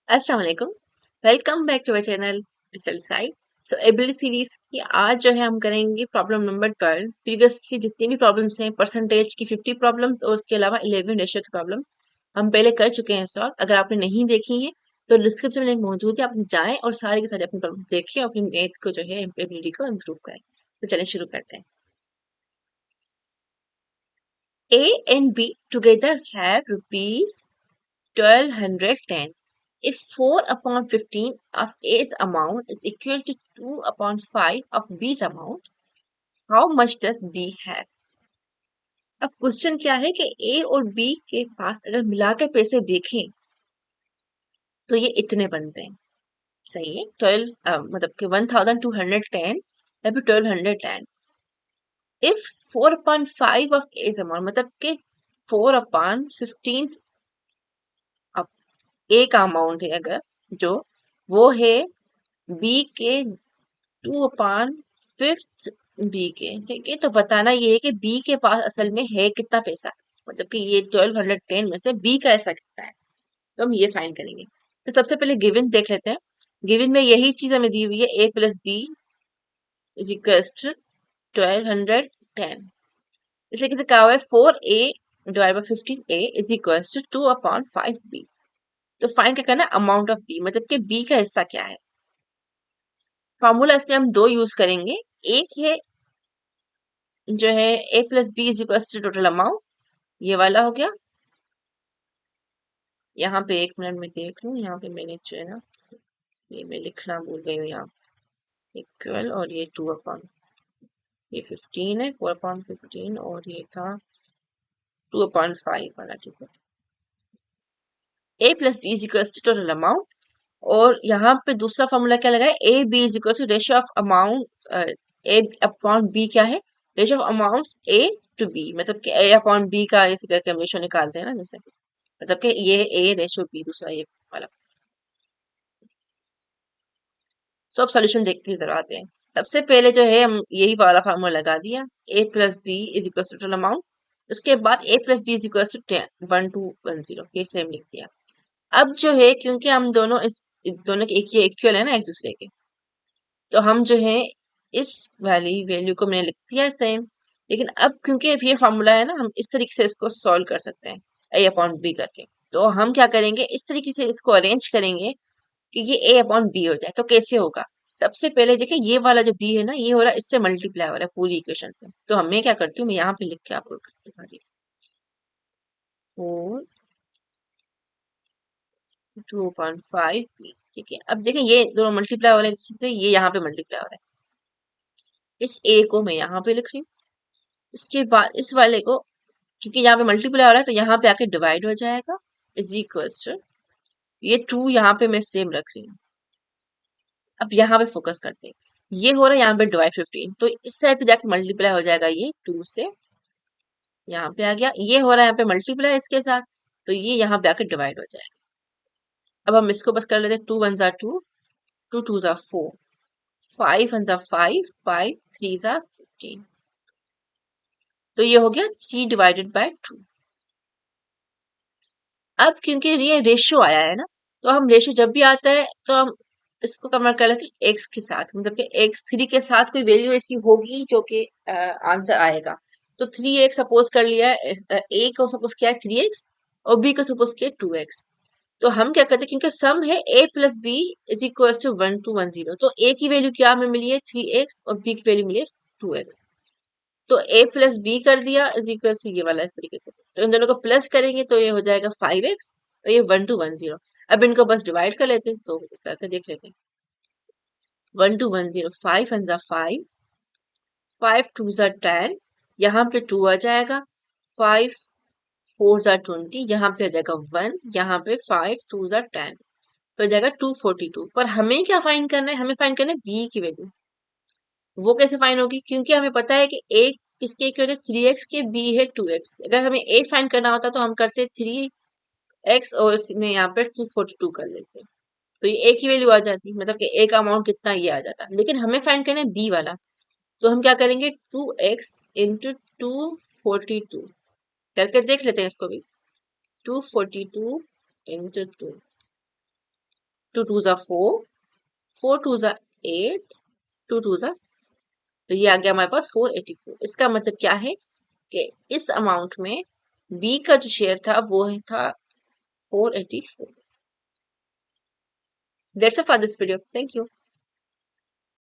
अस्सलाम वालेकुम। Welcome back to our channel result side. So ability series की आज जो है हम करेंगे प्रॉब्लम नंबर 12। प्रीवियसली जितनी भी प्रॉब्लम्स हैं परसेंटेज की 50 प्रॉब्लम्स और उसके अलावा 11 रेशियो की प्रॉब्लम्स हम पहले कर चुके हैं सॉल्व। अगर आपने नहीं देखी है तो डिस्क्रिप्शन में लिंक मौजूद है, आप जाएं और सारे के सारे अपनी प्रॉब्लम्स देखिए और अपनी मैथ को जो है एबिलिटी को इम्प्रूव करें। तो चलिए शुरू करते हैं। A and B together have rupees 1210. If 4 upon 15 of A's amount is equal to 2 upon 5 of B's amount, how much does B have? अब क्वेश्चन क्या है कि A और B के पास अगर मिलाकर पैसे देखें तो ये इतने बनते हैं। सही है, 12 मतलब कि 1210 या फिर 1210। If 4 upon 5 of A's amount मतलब कि 4 upon 15 ए का अमाउंट है अगर जो वो है बी के 2 अपान फिफ्थ बी के, ठीक है। तो बताना ये है कि बी के पास असल में है कितना पैसा, मतलब कि ये 1210 में से बी का ऐसा कितना है। तो हम ये फाइंड करेंगे। तो सबसे पहले गिवन देख लेते हैं। गिवन में यही चीज हमें दी हुई है, A plus B is equal to 1210। इसलिए कितने कहा हुआ है 4a divide by 15a is equal to 2 upon 5b। तो फाइंड क्या करना है, अमाउंट ऑफ बी, मतलब कि बी का हिस्सा क्या है। फॉर्मूला इसमें हम दो यूज करेंगे। एक है जो है A plus B is equal to total amount, ये वाला हो गया। यहाँ पे एक मिनट में देख लूँ, यहाँ पे मैंने जो है ना ये मैं लिखना भूल गई हूँ। यहाँ इक्वल और ये 2 अपॉन ये 15 है, 4 अपॉन 15 और ये था 2 अपॉन 5 वाला, ठीक है। A plus B is equal to total amount, और यहाँ पे दूसरा फॉर्मूला क्या लगा है, A B is equal to ratio of amount, A upon B क्या है, ratio of amounts A to B, मतलब कि ए अपॉन बी का इसी करके हम रेशियो निकालते हैं ना, जैसे मतलब कि ये ए रेशियो बी दूसरा ये वाला। सो अब सॉल्यूशन देख के इधर आते हैं। सबसे पहले जो है हम यही वाला फार्मूला लगा दिया, A plus B is equal to total amount. उसके बाद A plus B is equal to 10 1210, ये सेम लिख दिया। अब जो है क्योंकि हम दोनों इस दोनों के एक ही इक्वल है ना एक दूसरे के, तो हम जो है इस वाली वैल्यू को मैंने लिख दिया सेम। लेकिन अब क्योंकि ये फॉर्मूला है ना, हम इस तरीके से इसको सॉल्व कर सकते हैं ए अपॉन बी करके। तो हम क्या करेंगे, इस तरीके से इसको अरेंज करेंगे कि ये ए अपॉन बी हो जाए। तो कैसे होगा, सबसे पहले देखिए ये वाला जो बी है ना, ये हो रहा है इससे मल्टीप्लाई हो रहा है पूरी इक्वेशन से। तो हमें क्या करती हूँ, मैं यहाँ पे लिख के आपको दिखा दी, 2.5 बी, ठीक है। अब देखिए ये दोनों मल्टीप्लाई हो रहे हैं जिससे ये यहाँ पे मल्टीप्लाई हो रहा है। इस ए को मैं यहाँ पे लिख रही हूँ, इसके बाद इस वाले को क्योंकि यहाँ पे मल्टीप्लाई हो रहा है तो यहाँ पे आके डिवाइड हो जाएगा, इज इक्वल टू ये 2 यहाँ पे मैं सेम रख रही हूँ। अब यहाँ पे फोकस करते हैं, ये हो रहा है यहाँ पे डिवाइड 15, तो इस साइड पे जाके मल्टीप्लाई हो जाएगा, ये 2 से यहाँ पे आ गया। ये हो रहा है यहाँ पे मल्टीप्लाई इसके साथ, तो ये यहाँ पे आके डिवाइड हो जाएगा। अब हम इसको बस कर लेते हैं, 2 1 2, 2 2 4, 5 1 5, 5 3 15। तो ये हो गया 3 डिवाइडेड बाय 2। अब क्योंकि ये रेशियो आया है ना, तो हम रेशियो जब भी आता है तो हम इसको कन्वर्ट कर लेते हैं एक्स के साथ, मतलब कि एक्स 3 के साथ कोई वैल्यू ऐसी होगी जो कि आंसर आएगा। तो 3x सपोज कर लिया है, ए को सपोज किया है 3x और बी को सपोज किया है 2x। तो हम क्या करते हैं, क्योंकि सम है a plus B is equal to 1210, तो a की वैल्यू क्या हमें मिली है 3x और b की वैल्यू मिली है 2x। तो a प्लस बी कर दिया इज इक्वल टू ये वाला, इस तरीके से। तो इन दोनों को प्लस करेंगे तो ये हो जाएगा 5x और ये 1210। अब इनको बस डिवाइड कर लेते हैं, तो करके देख लेते हैं। 1210, 5 1 5, 5 2 10, यहाँ पे 2 आ जाएगा, 5 4 20, यहाँ पे आ जाएगा 1, यहाँ पे 5 2 10, तो हो जाएगा 242। पर हमें क्या फाइंड करना है, हमें फाइंड करना है बी की वैल्यू। वो कैसे फाइंड होगी, क्योंकि हमें पता है कि ए किसके इक्वल है 3x के, बी है 2x। अगर हमें ए फाइंड करना होता तो हम करते 3x और इसमें यहाँ पे 242 कर लेते, तो ये ए की वैल्यू आ जाती, मतलब कि ए का अमाउंट कितना ये आ जाता। लेकिन हमें फाइंड करना है बी वाला, तो हम क्या करेंगे 2x इंटू 242 करके देख लेते हैं इसको भी। 242 इंटू 2, 2 2 जा 4, 4 2 जा 8, 2 2 जा, तो ये आ गया हमारे पास 484। इसका मतलब क्या है कि इस अमाउंट में बी का जो शेयर था वो था 484। That's it for this video. Thank you.